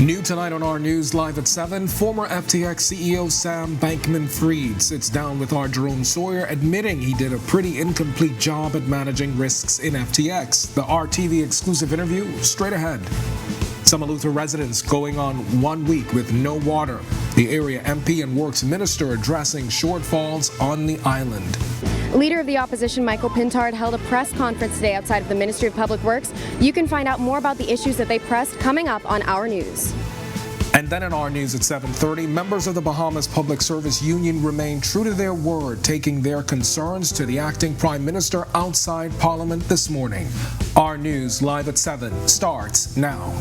New tonight on our news live at 7, former FTX CEO Sam Bankman-Fried sits down with our Jerome Sawyer, admitting he did a pretty incomplete job at managing risks in FTX. The RTV exclusive interview straight ahead. Some Eleuthera residents going on 1 week with no water. The area MP and Works Minister addressing shortfalls on the island. Leader of the opposition, Michael Pintard, held a press conference today outside of the Ministry of Public Works. You can find out more about the issues that they pressed coming up on Our News. And then in Our News at 7:30, members of the Bahamas Public Service Union remain true to their word, taking their concerns to the acting Prime Minister outside Parliament this morning. Our News live at 7 starts now.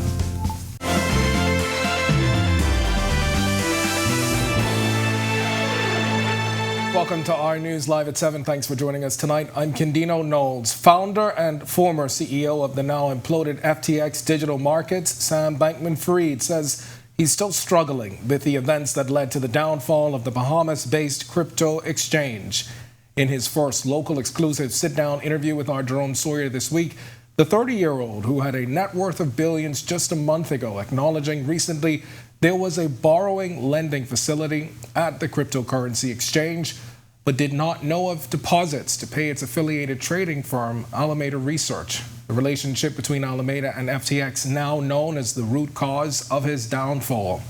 Welcome to Our News Live at 7. Thanks for joining us tonight. I'm Kendino Knowles. Founder and former CEO of the now imploded FTX Digital Markets, Sam Bankman-Fried, says he's still struggling with the events that led to the downfall of the Bahamas-based crypto exchange. In his first local exclusive sit-down interview with our Jerome Sawyer this week, the 30-year-old, who had a net worth of billions just a month ago, acknowledging recently there was a borrowing-lending facility at the cryptocurrency exchange, but did not know of deposits to pay its affiliated trading firm, Alameda Research. The relationship between Alameda and FTX, now known as the root cause of his downfall.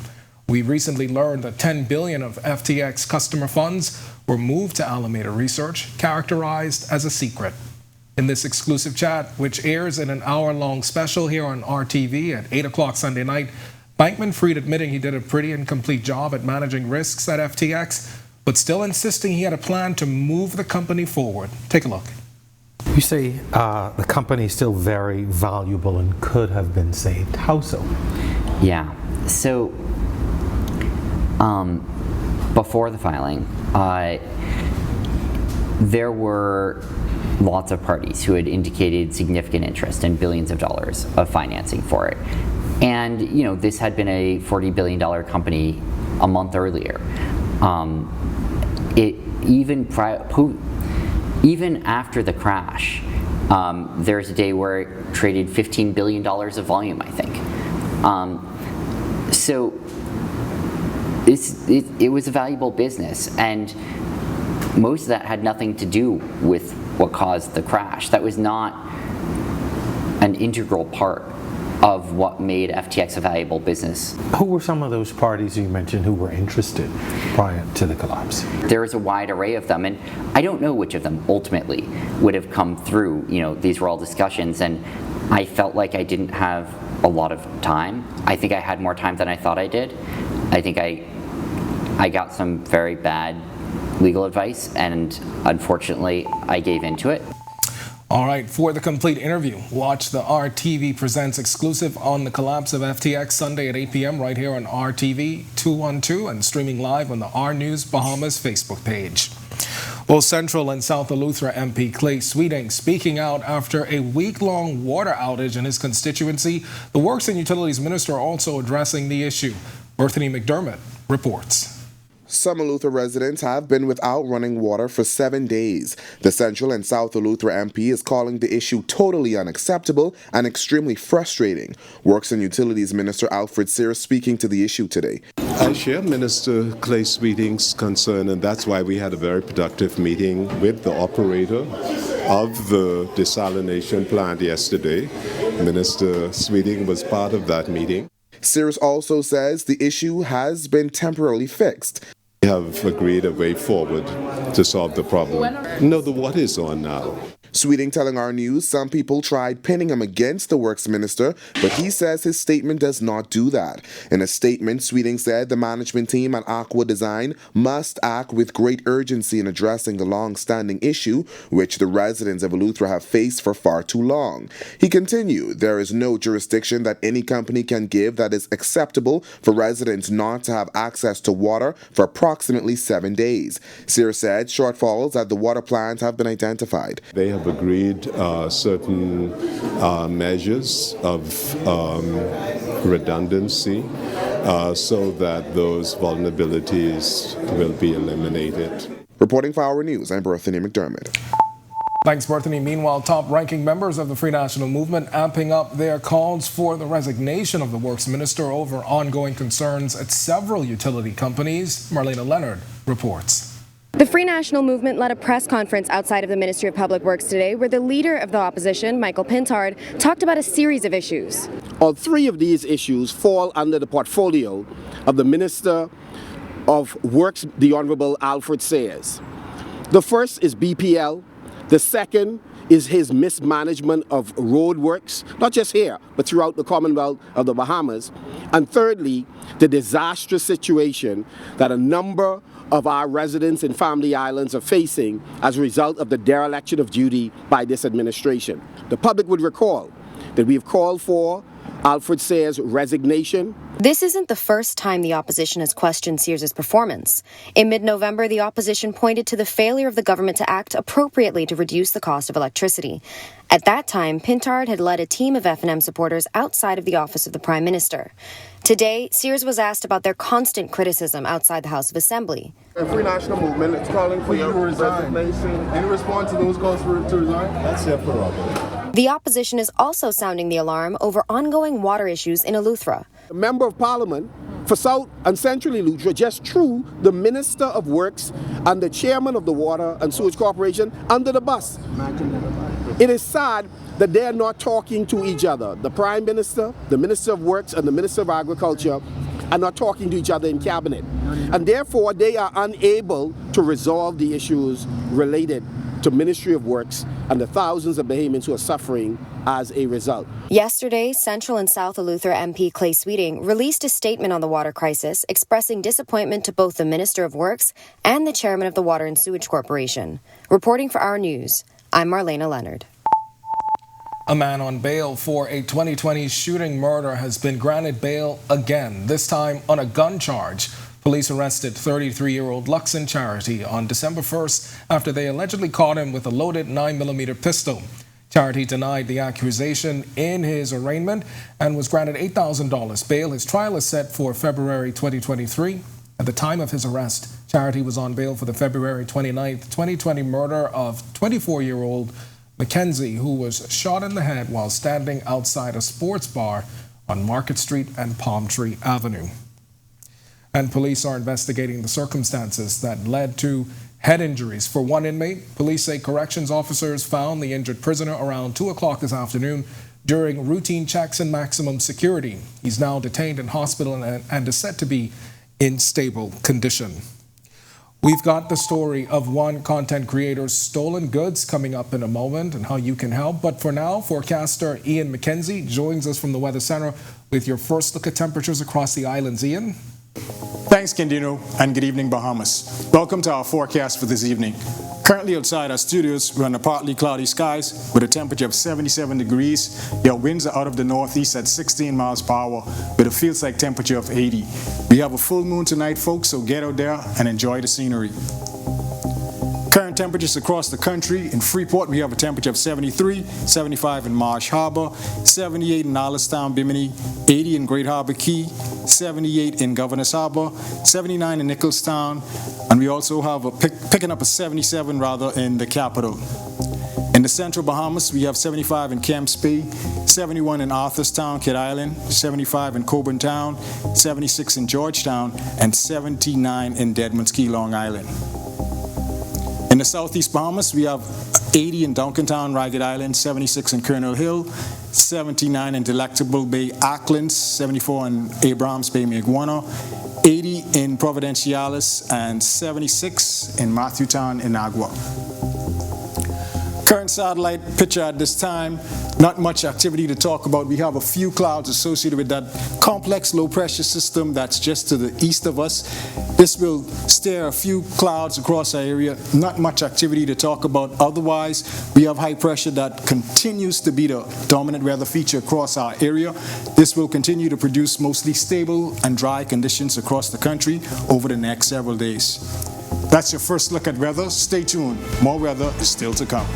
We recently learned that $10 billion of FTX customer funds were moved to Alameda Research, characterized as a secret. In this exclusive chat, which airs in an hour-long special here on RTV at 8 o'clock Sunday night, Bankman-Fried admitting he did a pretty incomplete job at managing risks at FTX, but still insisting he had a plan to move the company forward. Take a look. You say the company is still very valuable and could have been saved. How so? Yeah. So before the filing, there were lots of parties who had indicated significant interest and billions of dollars of financing for it. And, you know, this had been a $40 billion company a month earlier. Even after the crash, there's a day where it traded $15 billion of volume, I think. So it was a valuable business, and most of that had nothing to do with what caused the crash. That was not an integral part of what made FTX a valuable business. Who were some of those parties you mentioned who were interested prior to the collapse? There was a wide array of them, and I don't know which of them ultimately would have come through. You know, these were all discussions, and I felt like I didn't have a lot of time. I think I had more time than I thought I did. I think I got some very bad legal advice, and unfortunately, I gave into it. All right, for the complete interview, watch the RTV Presents exclusive on the collapse of FTX Sunday at 8 p.m. right here on RTV 212 and streaming live on the Our News Bahamas Facebook page. Well, Central and South Eleuthera MP Clay Sweeting speaking out after a week-long water outage in his constituency. The Works and Utilities Minister also addressing the issue. Berthany McDermott reports. Some Eleuthera residents have been without running water for 7 days. The Central and South Eleuthera MP is calling the issue totally unacceptable and extremely frustrating. Works and Utilities Minister Alfred Sears speaking to the issue today. I share Minister Clay Sweeting's concern, and that's why we had a very productive meeting with the operator of the desalination plant yesterday. Minister Sweeting was part of that meeting. Sears also says the issue has been temporarily fixed. We have agreed a way forward to solve the problem. No, the water is on now. Sweeting telling Our News some people tried pinning him against the Works Minister, but he says his statement does not do that. In a statement, Sweeting said the management team at Aqua Design must act with great urgency in addressing the long-standing issue which the residents of Eleuthera have faced for far too long. He continued, there is no jurisdiction that any company can give that is acceptable for residents not to have access to water for approximately 7 days. Sears said shortfalls at the water plant have been identified. They have agreed certain measures of redundancy so that those vulnerabilities will be eliminated. Reporting for Our News, I'm Berthany McDermott. Thanks, Berthany. Meanwhile, top-ranking members of the Free National Movement amping up their calls for the resignation of the Works Minister over ongoing concerns at several utility companies. Marlena Leonard reports. The Free National Movement led a press conference outside of the Ministry of Public Works today where the leader of the opposition, Michael Pintard, talked about a series of issues. All three of these issues fall under the portfolio of the Minister of Works, the Honourable Alfred Sayers. The first is BPL. The second is his mismanagement of road works, not just here, but throughout the Commonwealth of the Bahamas. And thirdly, the disastrous situation that a number of our residents in Family Islands are facing as a result of the dereliction of duty by this administration. The public would recall that we have called for Alfred Sayers' resignation. This isn't the first time the opposition has questioned Sears' performance. In mid-November, the opposition pointed to the failure of the government to act appropriately to reduce the cost of electricity. At that time, Pintard had led a team of F&M supporters outside of the office of the Prime Minister. Today, Sears was asked about their constant criticism outside the House of Assembly. The Free National Movement is calling for your resignation. In response to those calls to resign? That's their prerogative. The opposition is also sounding the alarm over ongoing water issues in Eleuthera. A member of Parliament for South and Central Eleuthera just threw the Minister of Works and the Chairman of the Water and Sewage Corporation under the bus. It is sad that they are not talking to each other. The Prime Minister, the Minister of Works, and the Minister of Agriculture are not talking to each other in cabinet. And therefore, they are unable to resolve the issues related to Ministry of Works and the thousands of Bahamians who are suffering as a result. Yesterday, Central and South Eleuthera MP Clay Sweeting released a statement on the water crisis, expressing disappointment to both the Minister of Works and the Chairman of the Water and Sewage Corporation. Reporting for Our News, I'm Marlena Leonard. A man on bail for a 2020 shooting murder has been granted bail again, this time on a gun charge. Police arrested 33-year-old Luxon Charity on December 1st after they allegedly caught him with a loaded 9mm pistol. Charity denied the accusation in his arraignment and was granted $8,000 bail. His trial is set for February 2023. At the time of his arrest, Charity was on bail for the February 29th, 2020 murder of 24-year-old Mackenzie, who was shot in the head while standing outside a sports bar on Market Street and Palm Tree Avenue. And police are investigating the circumstances that led to head injuries for one inmate. Police say corrections officers found the injured prisoner around 2 o'clock this afternoon during routine checks in maximum security. He's now detained in hospital and is said to be in stable condition. We've got the story of one content creator's stolen goods coming up in a moment and how you can help. But for now, forecaster Ian McKenzie joins us from the Weather Center with your first look at temperatures across the islands. Ian? Thanks, Kendino, and good evening, Bahamas. Welcome to our forecast for this evening. Currently outside our studios, we're under partly cloudy skies with a temperature of 77 degrees. Your winds are out of the northeast at 16 miles per hour with a feels-like temperature of 80. We have a full moon tonight, folks, so get out there and enjoy the scenery. Current temperatures across the country. In Freeport, we have a temperature of 73, 75 in Marsh Harbor, 78 in Allenstown, Bimini, 80 in Great Harbor Key, 78 in Governor's Harbor, 79 in Nicholstown, and we also have picking up a 77 in the capital. In the central Bahamas, we have 75 in Kemps Bay, 71 in Arthurstown, Kidd Island, 75 in Coburn Town, 76 in Georgetown, and 79 in Deadman's Key, Long Island. In the southeast Bahamas, we have 80 in Duncantown, Ragged Island, 76 in Colonel Hill, 79 in Delectable Bay, Auckland, 74 in Abrahams Bay, Maguana, 80 in Providenciales, and 76 in Matthewtown, Inagua. Current satellite picture at this time, not much activity to talk about. We have a few clouds associated with that complex low pressure system that's just to the east of us. This will stare a few clouds across our area. Not much activity to talk about. Otherwise, we have high pressure that continues to be the dominant weather feature across our area. This will continue to produce mostly stable and dry conditions across the country over the next several days. That's your first look at weather. Stay tuned. More weather is still to come.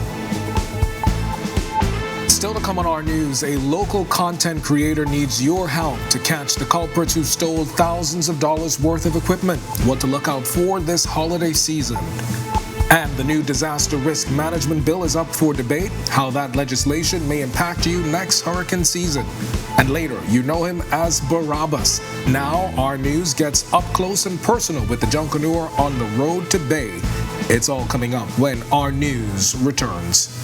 Still to come on Our News, a local content creator needs your help to catch the culprits who stole thousands of dollars worth of equipment. What to look out for this holiday season. And the new disaster risk management bill is up for debate, how that legislation may impact you next hurricane season. And later, you know him as Barabbas. Now, our news gets up close and personal with the Junkanur on the road to Bay. It's all coming up when our news returns.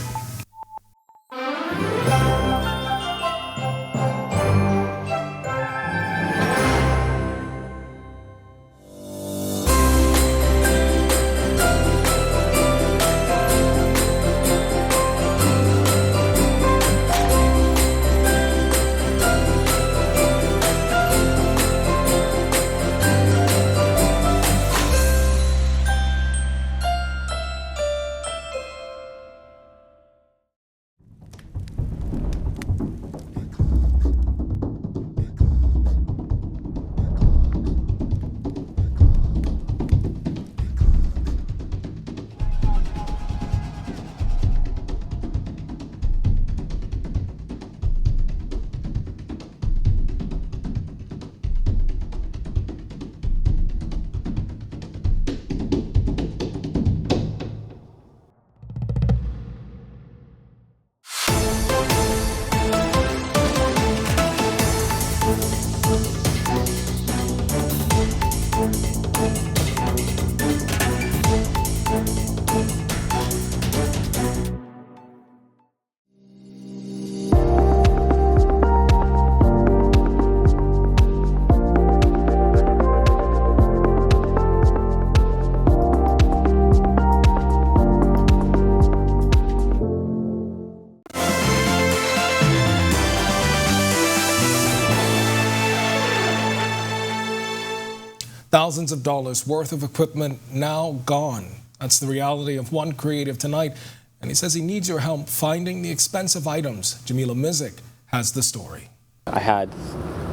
Thousands of dollars worth of equipment now gone. That's the reality of one creative tonight. And he says he needs your help finding the expensive items. Jamila Mizik has the story. I had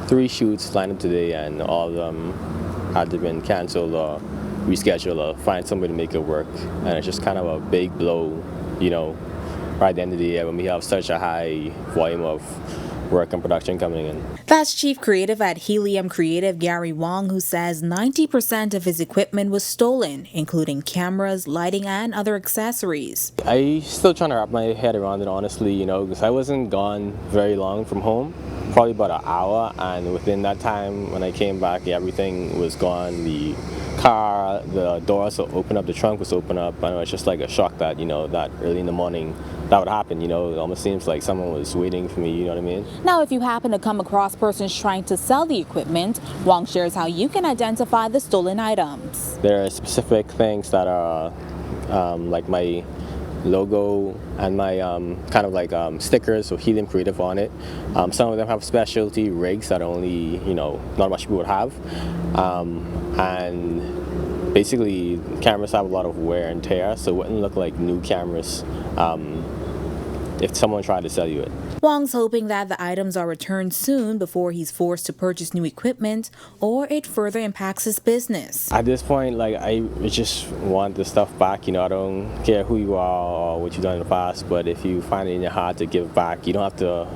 3 shoots lined up today, and all of them had to been canceled or rescheduled or find somebody to make it work. And it's just kind of a big blow, you know, right at the end of the year when we have such a high volume of work and production coming in. That's Chief Creative at Helium Creative, Gary Wong, who says 90% of his equipment was stolen, including cameras, lighting, and other accessories. I still trying to wrap my head around it, honestly, you know, because I wasn't gone very long from home, probably about an hour, and within that time when I came back, everything was gone. The car, the doors open up, the trunk was open up. I know it's just like a shock that, you know, that early in the morning that would happen, you know. It almost seems like someone was waiting for me, you know what I mean? Now, if you happen to come across persons trying to sell the equipment, Wong shares how you can identify the stolen items. There are specific things that are like my logo and my kind of like stickers with Helium Creative on it. Some of them have specialty rigs that only, you know, not much people would have. And basically, cameras have a lot of wear and tear, so it wouldn't look like new cameras if someone tried to sell you it. Wong's hoping that the items are returned soon before he's forced to purchase new equipment or it further impacts his business. At this point, like, I just want the stuff back. You know, I don't care who you are or what you've done in the past, but if you find it in your heart to give back, you don't have to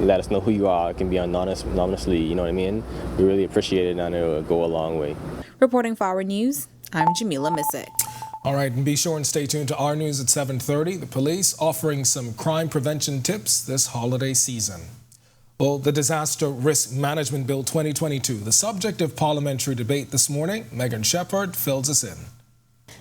let us know who you are. It can be anonymously, you know what I mean? We really appreciate it, and it'll go a long way. Reporting for Our News, I'm Jamila Mizik. All right, and be sure and stay tuned to Our News at 7:30. The police offering some crime prevention tips this holiday season. Well, the Disaster Risk Management Bill 2022, the subject of parliamentary debate this morning. Megan Shepard fills us in.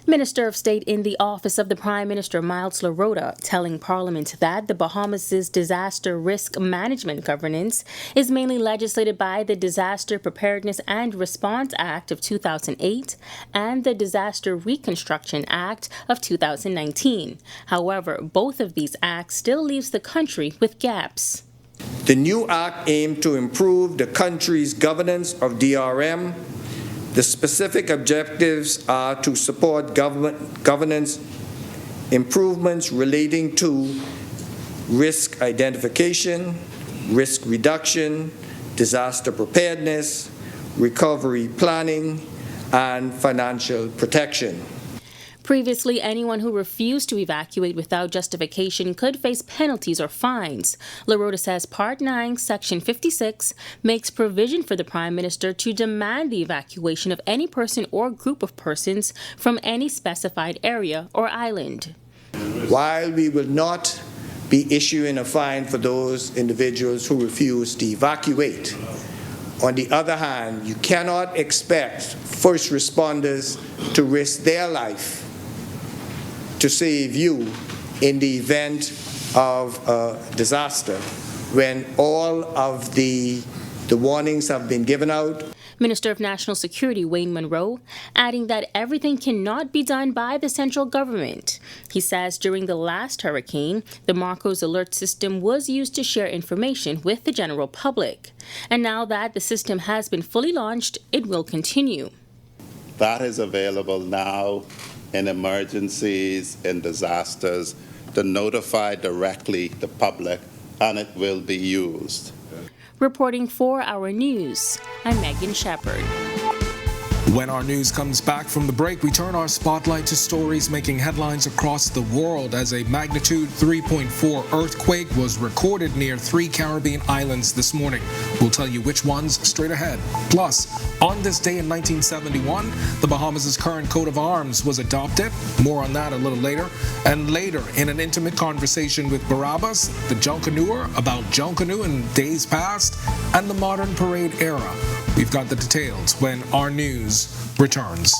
Minister of State in the Office of the Prime Minister, Miles LaRota, telling Parliament that the Bahamas' disaster risk management governance is mainly legislated by the Disaster Preparedness and Response Act of 2008 and the Disaster Reconstruction Act of 2019. However, both of these acts still leaves the country with gaps. The new act aimed to improve the country's governance of DRM. The specific objectives are to support governance improvements relating to risk identification, risk reduction, disaster preparedness, recovery planning, and financial protection. Previously, anyone who refused to evacuate without justification could face penalties or fines. LaRota says Part 9, Section 56 makes provision for the Prime Minister to demand the evacuation of any person or group of persons from any specified area or island. While we will not be issuing a fine for those individuals who refuse to evacuate, on the other hand, you cannot expect first responders to risk their life to save you in the event of a disaster when all of the warnings have been given out. Minister of National Security Wayne Monroe adding that everything cannot be done by the central government. He says during the last hurricane, the Marcos alert system was used to share information with the general public. And now that the system has been fully launched, it will continue. That is available now in emergencies, in disasters, to notify directly the public, and it will be used. Reporting for Our News, I'm Megan Shepard. When our news comes back from the break, we turn our spotlight to stories making headlines across the world as a magnitude 3.4 earthquake was recorded near 3 Caribbean islands this morning. We'll tell you which ones straight ahead. Plus, on this day in 1971, the Bahamas' current coat of arms was adopted. More on that a little later. And later, in an intimate conversation with Barabbas, the Junkanoo about Junkanoo in days past, and the modern parade era. We've got the details when our news returns.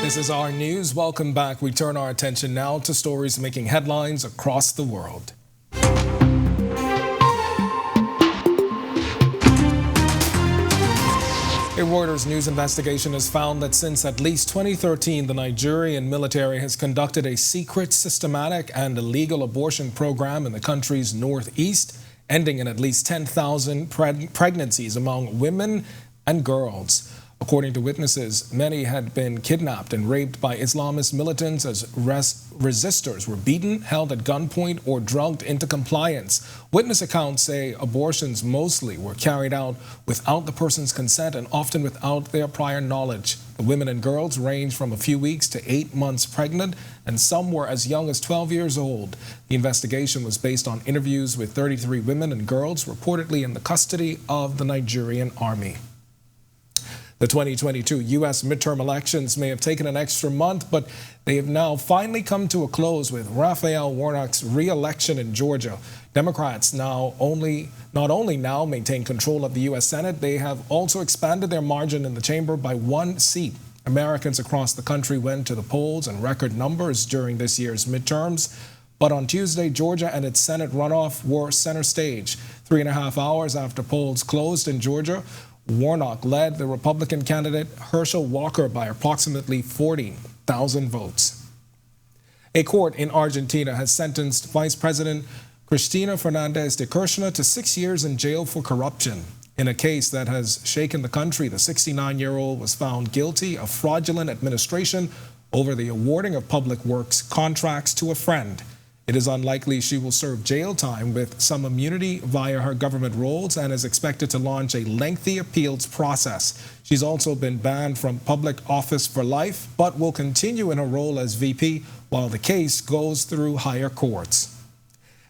This is our news. Welcome back. We turn our attention now to stories making headlines across the world. A Reuters news investigation has found that since at least 2013, the Nigerian military has conducted a secret, systematic, and illegal abortion program in the country's northeast, ending in at least 10,000 pregnancies among women and girls. According to witnesses, many had been kidnapped and raped by Islamist militants as resistors were beaten, held at gunpoint, or drugged into compliance. Witness accounts say abortions mostly were carried out without the person's consent and often without their prior knowledge. The women and girls range from a few weeks to 8 months pregnant, and some were as young as 12 years old. The investigation was based on interviews with 33 women and girls reportedly in the custody of the Nigerian army. The 2022 U.S. midterm elections may have taken an extra month, but they have now finally come to a close with Raphael Warnock's re-election in Georgia. Democrats not only now maintain control of the U.S. Senate, they have also expanded their margin in the chamber by 1 seat. Americans across the country went to the polls in record numbers during this year's midterms. But on Tuesday, Georgia and its Senate runoff were center stage. 3.5 hours after polls closed in Georgia, Warnock led the Republican candidate Herschel Walker by approximately 40,000 votes. A court in Argentina has sentenced Vice President Cristina Fernández de Kirchner to 6 years in jail for corruption. In a case that has shaken the country, the 69-year-old was found guilty of fraudulent administration over the awarding of public works contracts to a friend. It is unlikely she will serve jail time with some immunity via her government roles and is expected to launch a lengthy appeals process. She's also been banned from public office for life, but will continue in her role as VP while the case goes through higher courts.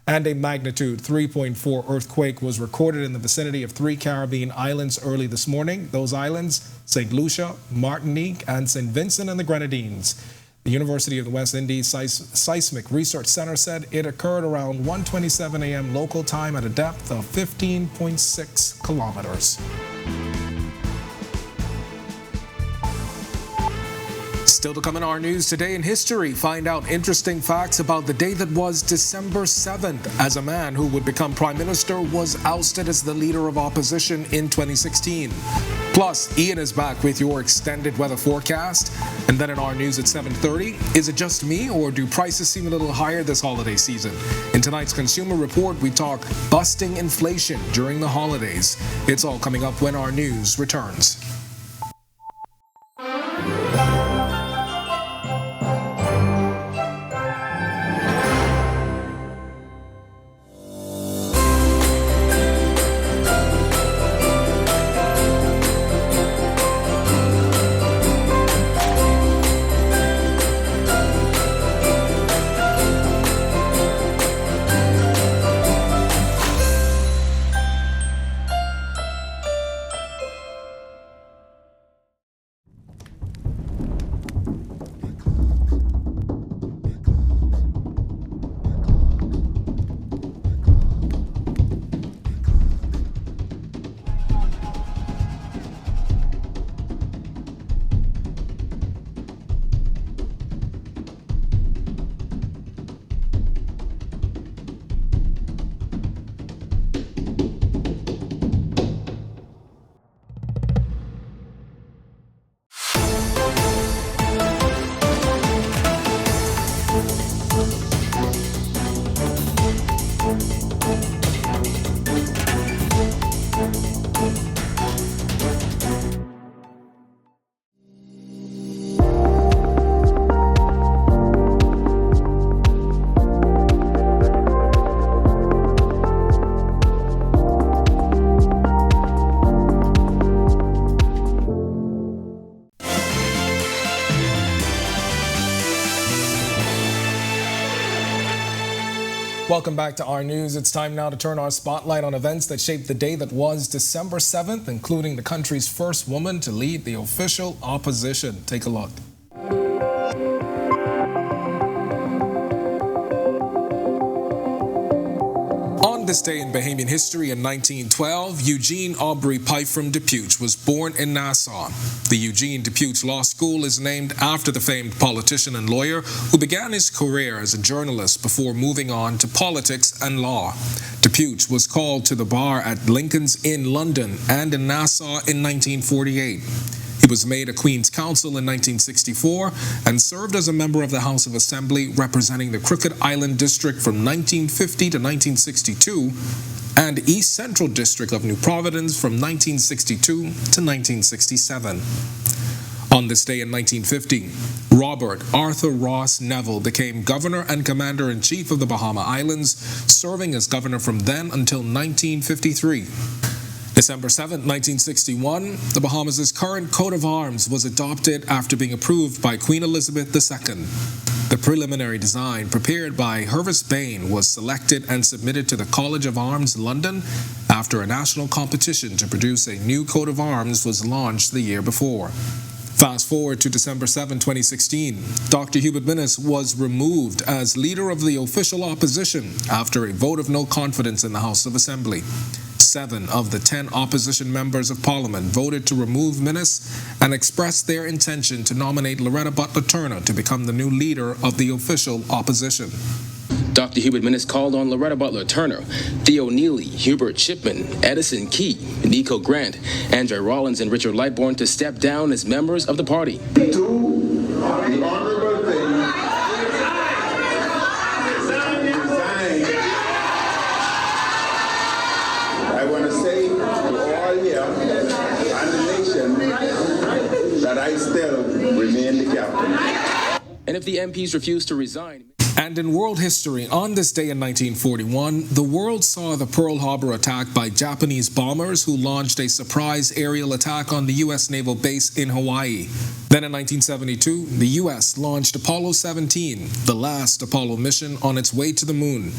And a magnitude 3.4 earthquake was recorded in the vicinity of 3 Caribbean islands early this morning. Those islands, St. Lucia, Martinique, and St. Vincent and the Grenadines. The University of the West Indies Seismic Research Center said it occurred around 1:27 a.m. local time at a depth of 15.6 kilometers. Still to come in our news today in history, find out interesting facts about the day that was December 7th, as a man who would become prime minister was ousted as the leader of opposition in 2016. Plus, Ian is back with your extended weather forecast. And then in our news at 7:30, is it just me or do prices seem a little higher this holiday season? In tonight's Consumer Report, we talk busting inflation during the holidays. It's all coming up when our news returns. Welcome back to our news. It's time now to turn our spotlight on events that shaped the day that was December 7th, including the country's first woman to lead the official opposition. Take a look. On this day in Bahamian history in 1912, Eugene Aubrey Pike from Depute was born in Nassau. The Eugene Depute Law School is named after the famed politician and lawyer who began his career as a journalist before moving on to politics and law. Depute was called to the bar at Lincoln's Inn, London, and in Nassau in 1948. He was made a Queen's Counsel in 1964 and served as a member of the House of Assembly representing the Crooked Island District from 1950 to 1962 and East Central District of New Providence from 1962 to 1967. On this day in 1950, Robert Arthur Ross Neville became Governor and Commander-in-Chief of the Bahama Islands, serving as governor from then until 1953. December 7, 1961, the Bahamas' current coat of arms was adopted after being approved by Queen Elizabeth II. The preliminary design, prepared by Hervis Bain, was selected and submitted to the College of Arms, London, after a national competition to produce a new coat of arms was launched the year before. Fast forward to December 7, 2016, Dr. Hubert Minnis was removed as leader of the official opposition after a vote of no confidence in the House of Assembly. 7 of the 10 opposition members of Parliament voted to remove Minnis and expressed their intention to nominate Loretta Butler Turner to become the new leader of the official opposition. Dr. Hubert Minnis called on Loretta Butler Turner, Theo Neely, Hubert Chipman, Edison Key, Nico Grant, Andre Rollins, and Richard Lightbourne to step down as members of the party. I want to say to all And if the MPs refuse to resign... And in world history, on this day in 1941, the world saw the Pearl Harbor attack by Japanese bombers who launched a surprise aerial attack on the U.S. naval base in Hawaii. Then in 1972, the U.S. launched Apollo 17, the last Apollo mission on its way to the moon.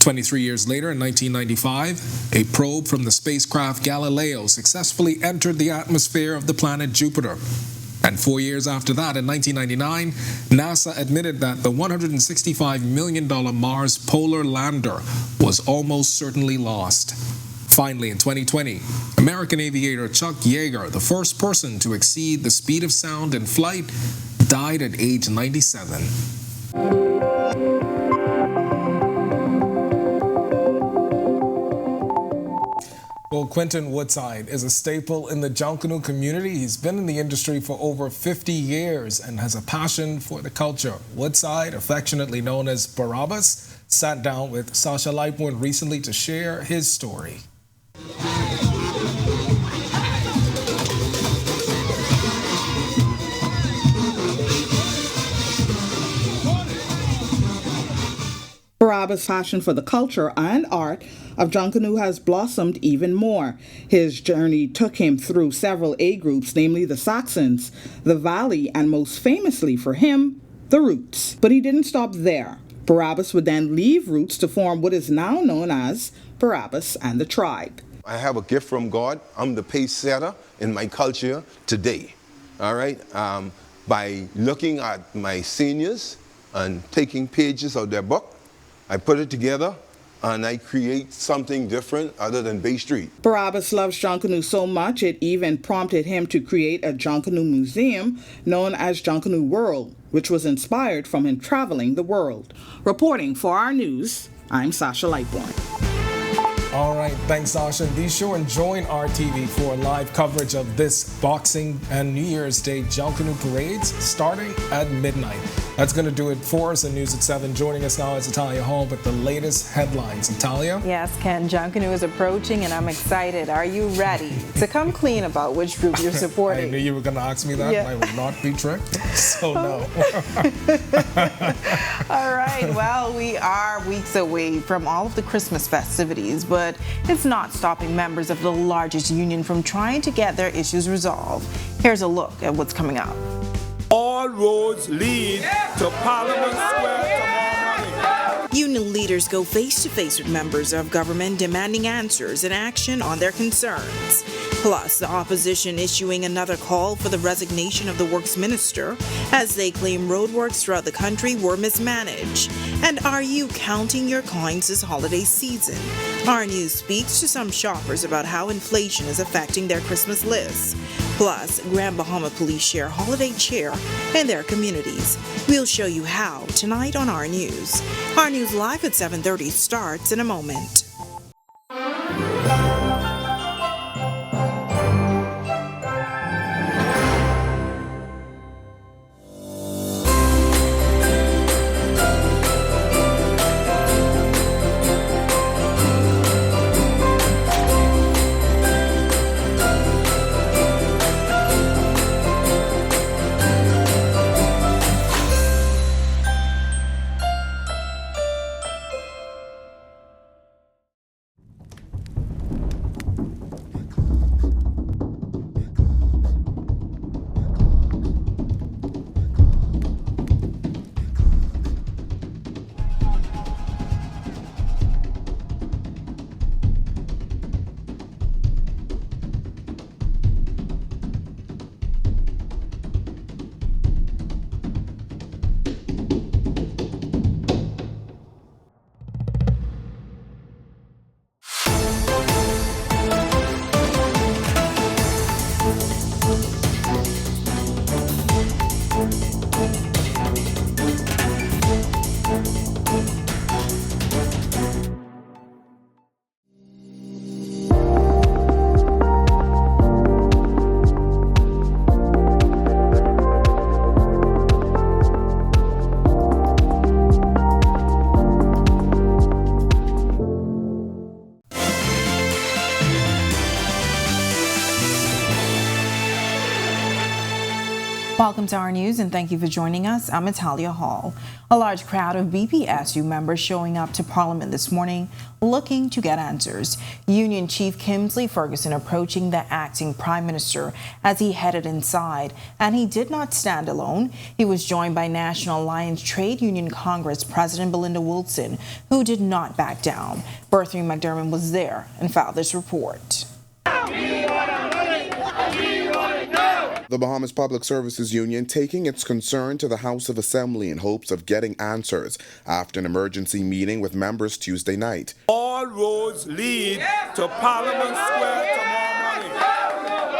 23 years later, in 1995, a probe from the spacecraft Galileo successfully entered the atmosphere of the planet Jupiter. And 4 years after that, in 1999, NASA admitted that the $165 million Mars polar lander was almost certainly lost. Finally, in 2020, American aviator Chuck Yeager, the first person to exceed the speed of sound in flight, died at age 97. Well, Quentin Woodside is a staple in the Junkanoo community. He's been in the industry for over 50 years and has a passion for the culture. Woodside, affectionately known as Barabbas, sat down with Sasha Lightborn recently to share his story. Barabbas' passion for the culture and art of Junkanoo has blossomed even more. His journey took him through several A groups, namely the Saxons, the Valley, and most famously for him, the Roots. But he didn't stop there. Barabbas would then leave Roots to form what is now known as Barabbas and the Tribe. I have a gift from God. I'm the pace setter in my culture today. All right? By looking at my seniors and taking pages of their book, I put it together and I create something different other than Bay Street. Barabbas loves Junkanoo so much it even prompted him to create a Junkanoo museum known as Junkanoo World, which was inspired from him traveling the world. Reporting for Our News, I'm Sasha Lightborn. All right, thanks, Sasha. Be sure and join RTV for live coverage of this Boxing and New Year's Day Junkanoo parades starting at midnight. That's going to do it for us in News at 7. Joining us now is Italia Hall with the latest headlines. Italia? Yes, Ken, Junkanoo is approaching and I'm excited. Are you ready to come clean about which group you're supporting? I knew you were going to ask me that. Yeah. I will not be tricked, so no. All right, well, we are weeks away from all of the Christmas festivities, but it's not stopping members of the largest union from trying to get their issues resolved. Here's a look at what's coming up. All roads lead to Parliament Square tomorrow morning. Union leaders go face-to-face with members of government demanding answers and action on their concerns. Plus, the opposition issuing another call for the resignation of the works minister as they claim roadworks throughout the country were mismanaged. And are you counting your coins this holiday season? Our News speaks to some shoppers about how inflation is affecting their Christmas lists. Plus, Grand Bahama Police share holiday cheer in their communities. We'll show you how tonight on Our News. Our News Live at 7:30 starts in a moment. Welcome to our news and thank you for joining us. I'm Natalia Hall. A large crowd of BPSU members showing up to Parliament this morning looking to get answers. Union Chief Kingsley Ferguson approaching the acting Prime Minister as he headed inside. And he did not stand alone. He was joined by National Alliance Trade Union Congress President Belinda Wilson, who did not back down. Bertha McDermott was there and filed this report. The Bahamas Public Services Union taking its concern to the House of Assembly in hopes of getting answers after an emergency meeting with members Tuesday night. All roads lead to Parliament Square tomorrow morning.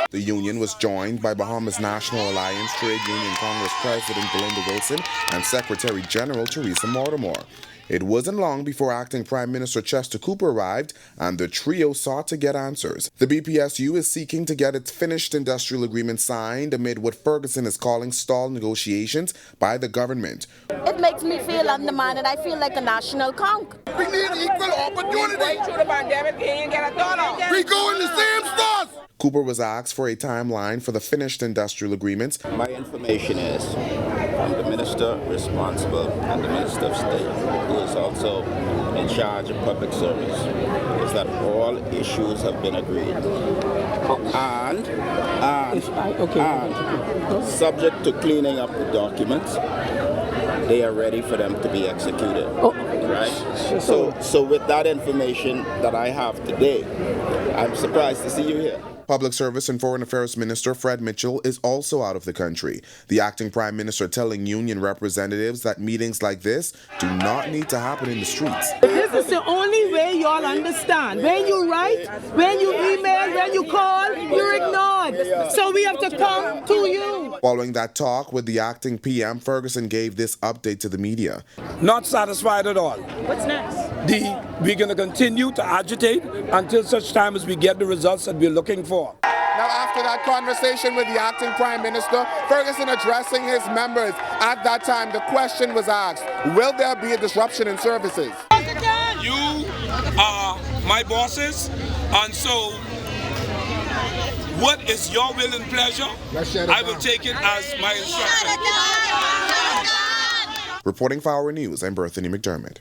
The union was joined by Bahamas National Alliance Trade Union Congress President Belinda Wilson and Secretary General Teresa Mortimer. It wasn't long before acting Prime Minister Chester Cooper arrived, and the trio sought to get answers. The BPSU is seeking to get its finished industrial agreement signed amid what Ferguson is calling stalled negotiations by the government. It makes me feel undermined, and I feel like a national conk. We need equal opportunity. Going through the pandemic, he ain't get a dollar. We go in the same stores. Cooper was asked for a timeline for the finished industrial agreements. My information is from the minister responsible and the minister of state, who is also in charge of public service, is that all issues have been agreed. And subject to cleaning up the documents, they are ready for them to be executed. Right? So with that information that I have today, I'm surprised to see you here. Public Service and Foreign Affairs Minister Fred Mitchell is also out of the country. The acting Prime Minister telling union representatives that meetings like this do not need to happen in the streets. This is the only way y'all understand. When you write, when you email, when you call, you're ignored. So we have to come to you. Following that talk with the acting PM, Ferguson gave this update to the media. Not satisfied at all. What's next? We're going to continue to agitate until such time as we get the results that we're looking for. Now, after that conversation with the acting Prime Minister, Ferguson addressing his members, at that time the question was asked, will there be a disruption in services? You are my bosses, and so what is your will and pleasure, I will take it as my instruction. Reporting for Our News, I'm Bertha McDermott.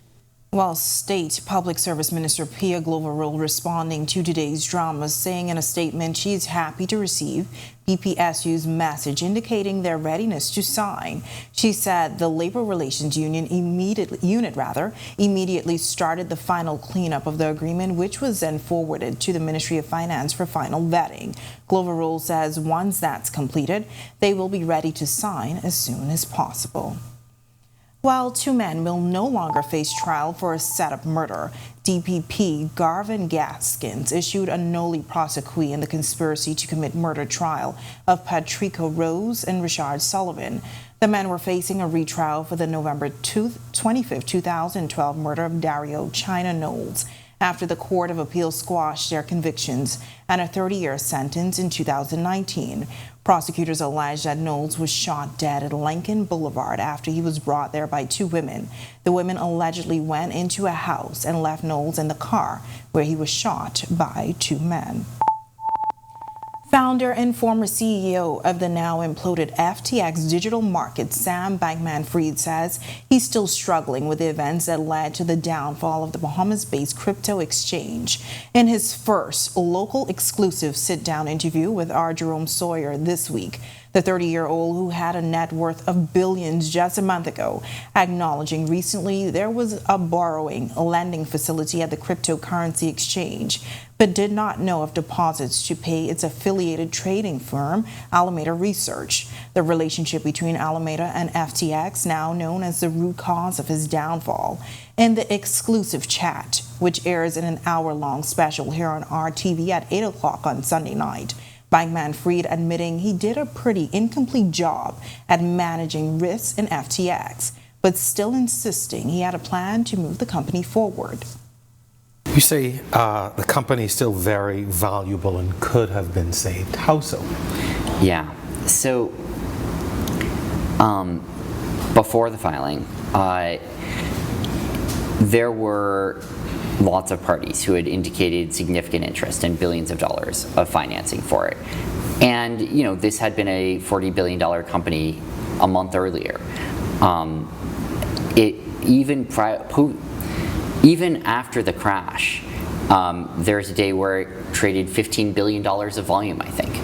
Well, State Public Service Minister Pia Glover responding to today's drama, saying in a statement she's happy to receive BPSU's message indicating their readiness to sign. She said the Labor Relations Unit immediately started the final cleanup of the agreement, which was then forwarded to the Ministry of Finance for final vetting. Glover says once that's completed, they will be ready to sign as soon as possible. While two men will no longer face trial for a setup murder, DPP Garvin Gaskins issued a noli prosequi in the conspiracy to commit murder trial of Patrico Rose and Richard Sullivan. The men were facing a retrial for the November 25, 2012 murder of Dario China Knowles after the Court of Appeal squashed their convictions and a 30-year sentence in 2019. Prosecutors allege that Knowles was shot dead at Lincoln Boulevard after he was brought there by two women. The women allegedly went into a house and left Knowles in the car, where he was shot by two men. Founder and former CEO of the now imploded FTX digital market, Sam Bankman-Fried, says he's still struggling with the events that led to the downfall of the Bahamas-based crypto exchange. In his first local exclusive sit-down interview with R. Jerome Sawyer this week, the 30-year-old, who had a net worth of billions just a month ago, acknowledging recently there was a lending facility at the cryptocurrency exchange, but did not know of deposits to pay its affiliated trading firm, Alameda Research. The relationship between Alameda and FTX, now known as the root cause of his downfall. In the exclusive chat, which airs in an hour-long special here on RTV at 8 o'clock on Sunday night, Bankman-Fried admitting he did a pretty incomplete job at managing risks in FTX, but still insisting he had a plan to move the company forward. You say the company is still very valuable and could have been saved. How so? Yeah. So before the filing, there were lots of parties who had indicated significant interest and billions of dollars of financing for it. And this had been a $40 billion company a month earlier. Even after the crash, there's a day where it traded $15 billion of volume, I think.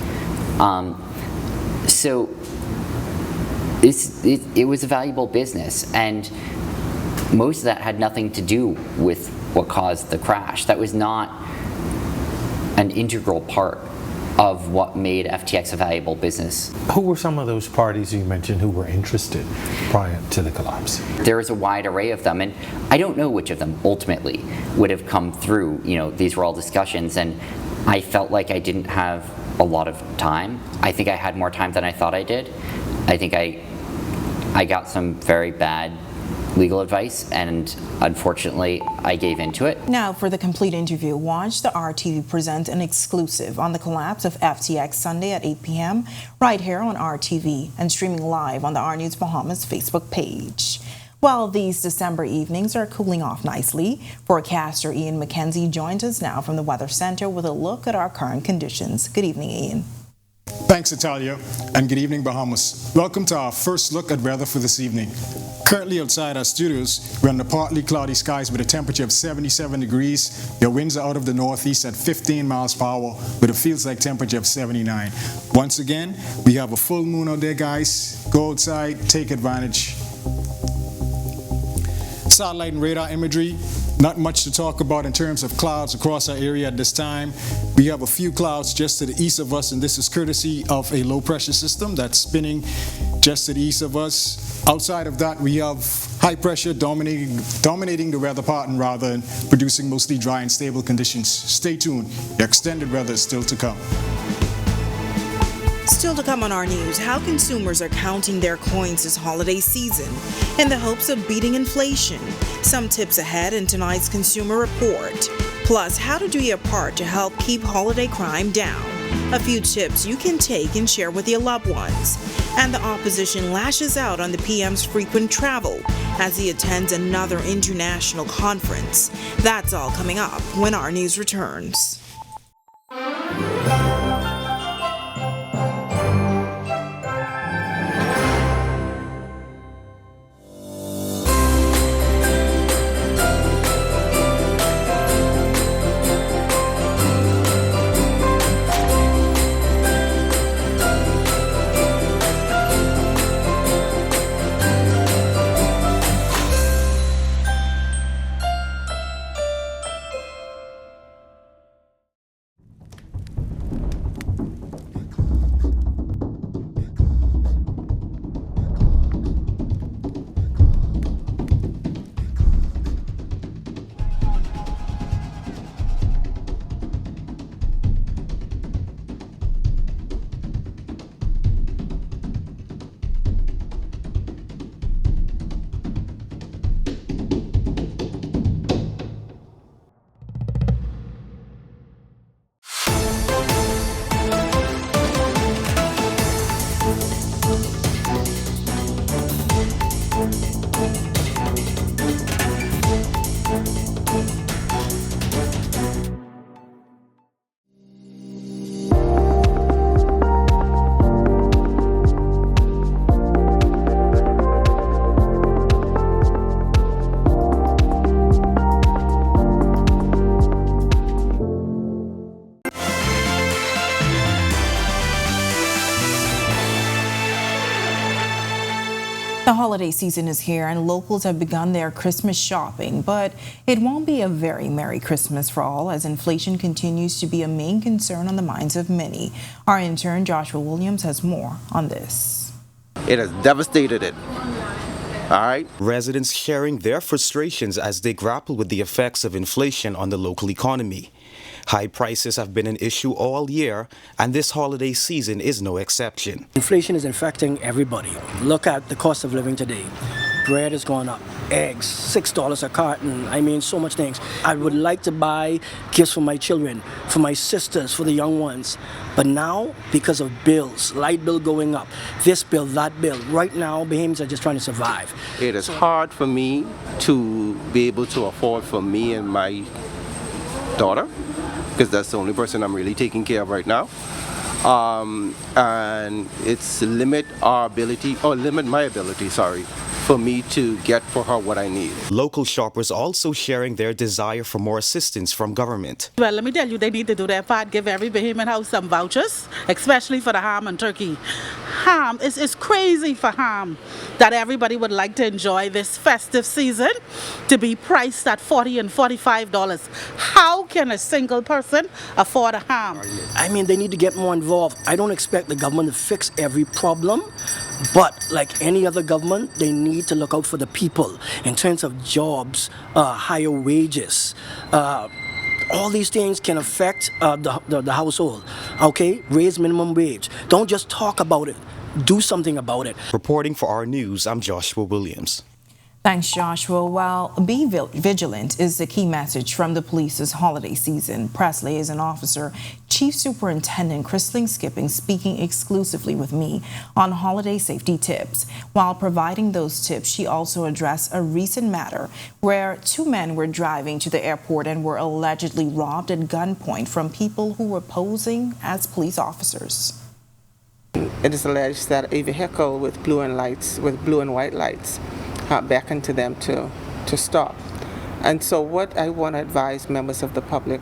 So it was a valuable business, and most of that had nothing to do with what caused the crash. That was not an integral part of what made FTX a valuable business. Who were some of those parties you mentioned who were interested prior to the collapse? There was a wide array of them, and I don't know which of them ultimately would have come through. These were all discussions, and I felt like I didn't have a lot of time. I think I had more time than I thought I did. I think I got some very bad legal advice, and unfortunately I gave into it. Now for the complete interview, watch the RTV present an exclusive on the collapse of FTX Sunday at 8 p.m. right here on RTV and streaming live on the Our News Bahamas Facebook page. Well, these December evenings are cooling off nicely. Forecaster Ian McKenzie joins us now from the Weather Center with a look at our current conditions. Good evening, Ian. Thanks, Natalia, and good evening, Bahamas. Welcome to our first look at weather for this evening. Currently outside our studios, we're under partly cloudy skies with a temperature of 77 degrees. Your winds are out of the northeast at 15 miles per hour with a feels like temperature of 79. Once again, we have a full moon out there, guys. Go outside, take advantage. Satellite and radar imagery. Not much to talk about in terms of clouds across our area at this time. We have a few clouds just to the east of us, and this is courtesy of a low pressure system that's spinning just to the east of us. Outside of that, we have high pressure dominating the weather pattern rather than producing mostly dry and stable conditions. Stay tuned. The extended weather is still to come. Still to come on our news, how consumers are counting their coins this holiday season in the hopes of beating inflation. Some tips ahead in tonight's Consumer Report. Plus, how to do your part to help keep holiday crime down. A few tips you can take and share with your loved ones. And the opposition lashes out on the PM's frequent travel as he attends another international conference. That's all coming up when our news returns. The holiday season is here and locals have begun their Christmas shopping, but it won't be a very Merry Christmas for all as inflation continues to be a main concern on the minds of many. Our intern Joshua Williams has more on this. It has devastated it. All right. Residents sharing their frustrations as they grapple with the effects of inflation on the local economy. High prices have been an issue all year, and this holiday season is no exception. Inflation is affecting everybody. Look at the cost of living today. Bread has gone up. Eggs, $6 a carton. I mean, so much things. I would like to buy gifts for my children, for my sisters, for the young ones. But now, because of bills, light bill going up, this bill, that bill, right now, Bahamians are just trying to survive. It is hard for me to be able to afford for me and my daughter, because that's the only person I'm really taking care of right now. And it's limit my ability, for me to get for her what I need. Local shoppers also sharing their desire for more assistance from government. Well, let me tell you, they need to do their part, give every Bahamian house some vouchers, especially for the ham and turkey. Ham, it's crazy for ham that everybody would like to enjoy this festive season to be priced at $40 and $45. How can a single person afford a ham? I mean, they need to get more involved. I don't expect the government to fix every problem, but like any other government, they need to look out for the people in terms of jobs, higher wages. All these things can affect the household, okay? Raise minimum wage. Don't just talk about it. Do something about it. Reporting for Our News, I'm Joshua Williams. Thanks, Joshua. Well, be vigilant is the key message from the police's holiday season. Press liaison officer, Chief Superintendent Chrisling Skipping speaking exclusively with me on holiday safety tips. While providing those tips, she also addressed a recent matter where two men were driving to the airport and were allegedly robbed at gunpoint from people who were posing as police officers. It is alleged that a vehicle with blue and white lights beckoned to them to stop. And so what I want to advise members of the public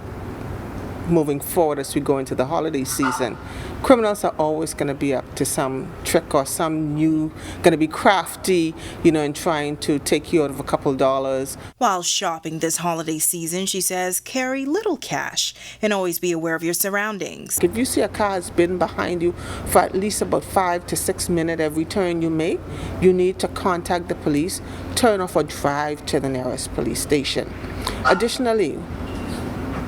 moving forward as we go into the holiday season, criminals are always going to be up to some trick or some new, going to be crafty, in trying to take you out of a couple dollars. While shopping this holiday season, she says, carry little cash and always be aware of your surroundings. If you see a car has been behind you for at least about 5 to 6 minutes every turn you make, you need to contact the police, turn off or drive to the nearest police station. Additionally,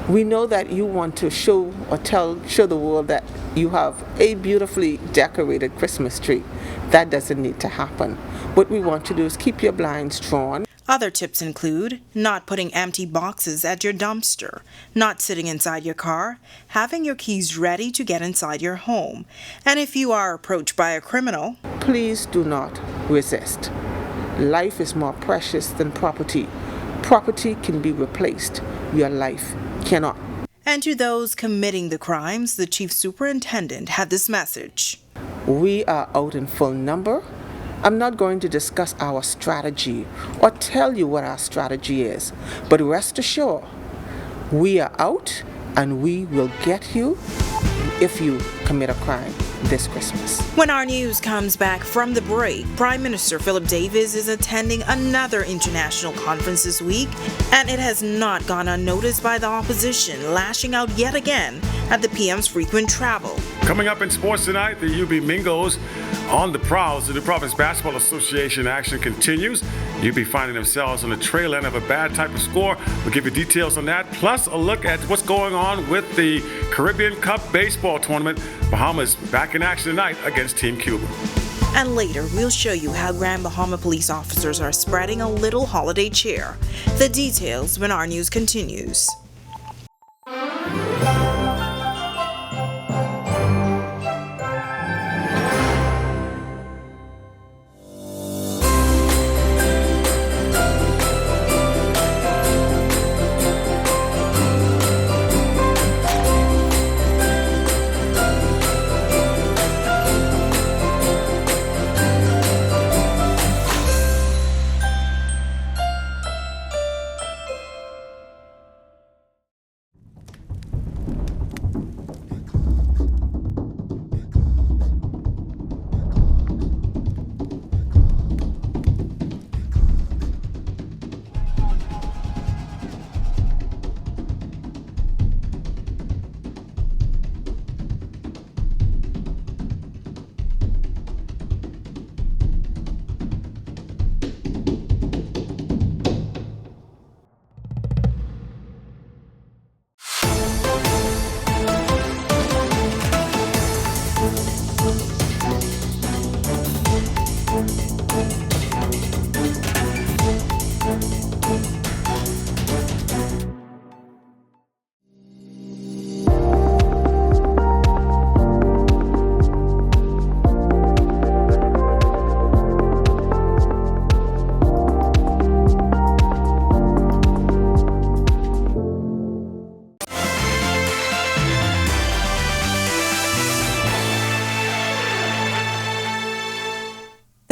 we know that you want to show the world that you have a beautifully decorated Christmas tree. That doesn't need to happen. What we want to do is keep your blinds drawn. Other tips include not putting empty boxes at your dumpster, not sitting inside your car, having your keys ready to get inside your home. And if you are approached by a criminal, please do not resist. Life is more precious than property. Property can be replaced. Your life cannot. And to those committing the crimes, the chief superintendent had this message. We are out in full number. I'm not going to discuss our strategy or tell you what our strategy is, but rest assured, we are out and we will get you if you commit a crime this Christmas. When Our News comes back from the break, Prime Minister Philip Davis is attending another international conference this week, and it has not gone unnoticed by the opposition, lashing out yet again at the PM's frequent travel. Coming up in sports tonight, the UB Mingos on the prowl. The New Providence Basketball Association action continues. UB finding themselves on the trail end of a bad type of score. We'll give you details on that, plus a look at what's going on with the Caribbean Cup baseball tournament. Bahamas back in action tonight against Team Cuba. And later, we'll show you how Grand Bahama police officers are spreading a little holiday cheer. The details when Our News continues.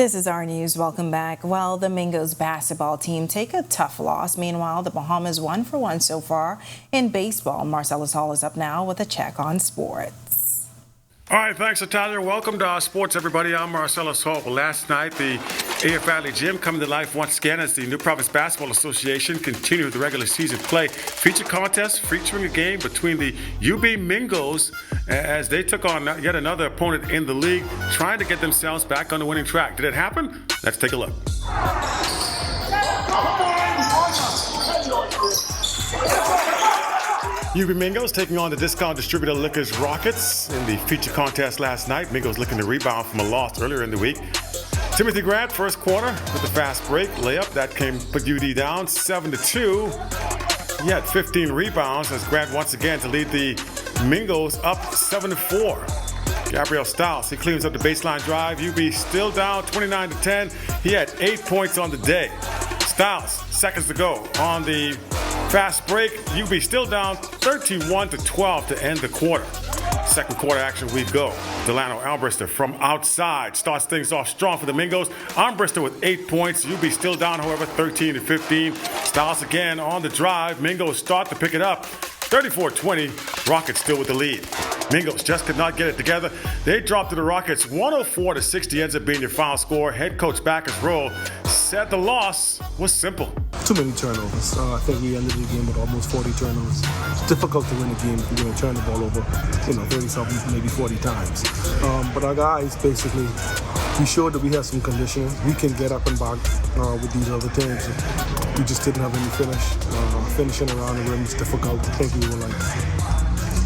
This is our news. Welcome back. Well, the Mingos basketball team take a tough loss. Meanwhile, the Bahamas 1-for-1 so far in baseball. Marcellus Hall is up now with a check on sports. All right, thanks, Natalia. Welcome to our sports, everybody. I'm Marcellus Hall. Last night, the AF Valley Gym coming to life once again as the New Province Basketball Association continued the regular season play. Feature contest featuring a game between the UB Mingos as they took on yet another opponent in the league, trying to get themselves back on the winning track. Did it happen? Let's take a look. UB Mingos taking on the discount distributor Liquors Rockets in the feature contest last night. Mingos looking to rebound from a loss earlier in the week. Timothy Grant, first quarter with the fast break layup that put UD down 7-2. He had 15 rebounds as Grant once again to lead the Mingos up 7-4. Gabriel Stiles, he cleans up the baseline drive. UB still down 29-10. He had 8 points on the day. Stiles, seconds to go on the fast break. UB still down 31-12 to end the quarter. Second quarter action we go. Delano Armbrister from outside starts things off strong for the Mingos. Armbrister with 8 points. UB still down, however, 13-15. Stiles again on the drive. Mingos start to pick it up. 34-20. Rockets still with the lead. Mingos just could not get it together. They dropped to the Rockets 104-60 ends up being your final score. Head coach Backus Roll said the loss was simple. Too many turnovers. I think we ended the game with almost 40 turnovers. It's difficult to win a game if you're going to turn the ball over, 30-something, maybe 40 times. But our guys, basically, we showed that we have some conditioning. We can get up and back with these other teams. We just didn't have any finish. Finishing around the rim was difficult. I think we were like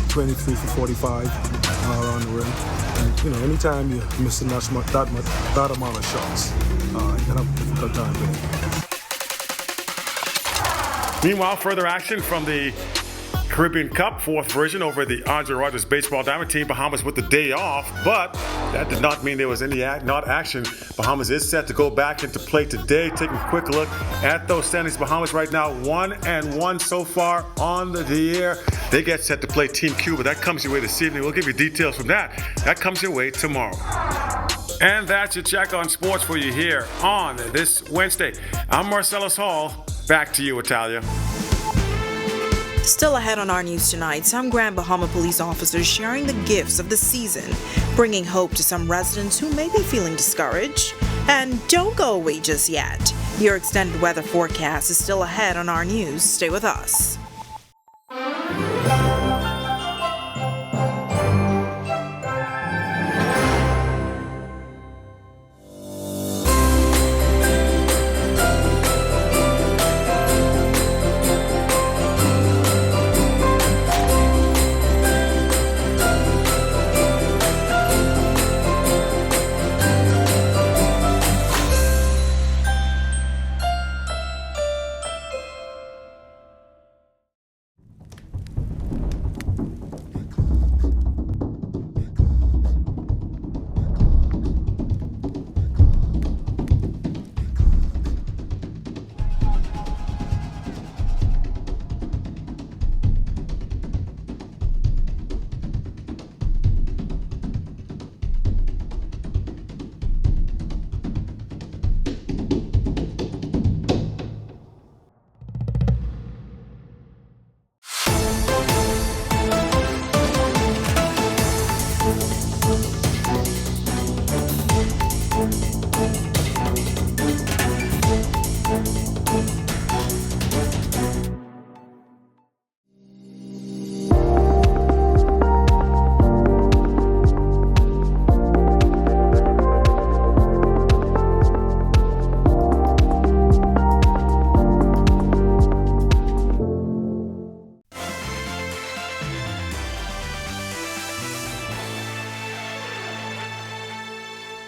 23 for 45 around the rim. And, anytime you're missing that amount of shots, you can have a difficult time with it. Meanwhile, further action from the Caribbean Cup, fourth version over the Andre Rogers Baseball Diamond Team. Bahamas with the day off, but that did not mean there was any not action. Bahamas is set to go back into play today. Taking a quick look at those standings. Bahamas right now 1-1 so far on the year. They get set to play Team Cuba. That comes your way this evening. We'll give you details from that. That comes your way tomorrow. And that's your check on sports for you here on this Wednesday. I'm Marcellus Hall. Back to you, Italia. Still ahead on our news tonight, some Grand Bahama police officers sharing the gifts of the season, bringing hope to some residents who may be feeling discouraged. And don't go away just yet. Your extended weather forecast is still ahead on our news. Stay with us.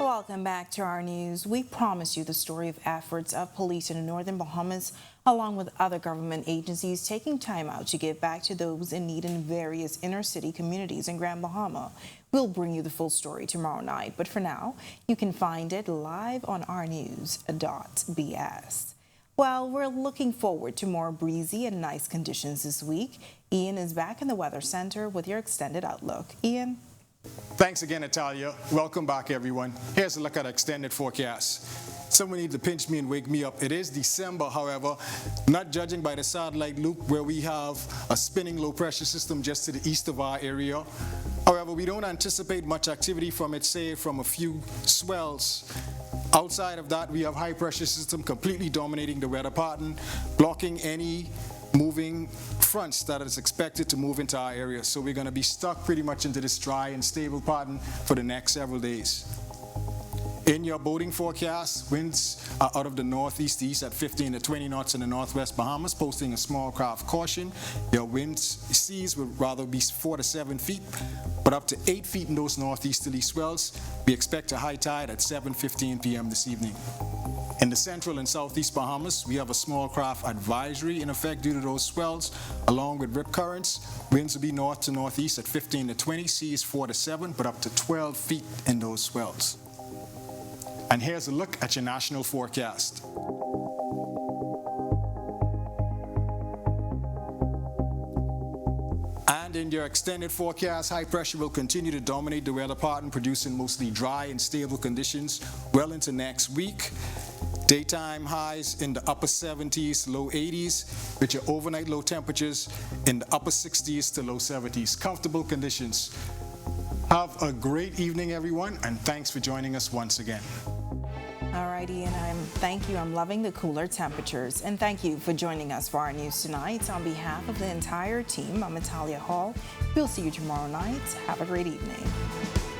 Welcome back to our news. We promised you the story of efforts of police in the Northern Bahamas, along with other government agencies taking time out to give back to those in need in various inner city communities in Grand Bahama. We'll bring you the full story tomorrow night, but for now, you can find it live on ournews.bs. Well, we're looking forward to more breezy and nice conditions this week. Ian is back in the Weather Center with your extended outlook. Ian? Thanks again, Natalia. Welcome back, everyone. Here's a look at our extended forecast. Someone need to pinch me and wake me up. It is December, however, not judging by the satellite loop where we have a spinning low pressure system just to the east of our area. However, we don't anticipate much activity from it, say from a few swells. Outside of that, we have high pressure system completely dominating the weather pattern, blocking any moving fronts that is expected to move into our area. So we're going to be stuck pretty much into this dry and stable pattern for the next several days. In your boating forecast, winds are out of the northeast east at 15 to 20 knots in the northwest Bahamas, posting a small craft caution. Your seas would rather be 4 to 7 feet, but up to 8 feet in those northeasterly swells. We expect a high tide at 7:15 p.m. this evening. In the central and southeast Bahamas, we have a small craft advisory in effect due to those swells, along with rip currents. Winds will be north to northeast at 15 to 20, seas 4 to 7, but up to 12 feet in those swells. And here's a look at your national forecast. And in your extended forecast, high pressure will continue to dominate the weather pattern, producing mostly dry and stable conditions well into next week. Daytime highs in the upper 70s, low 80s, with your overnight low temperatures in the upper 60s to low 70s. Comfortable conditions. Have a great evening, everyone, and thanks for joining us once again. All righty, and thank you. I'm loving the cooler temperatures, and thank you for joining us for our news tonight. On behalf of the entire team, I'm Natalia Hall. We'll see you tomorrow night. Have a great evening.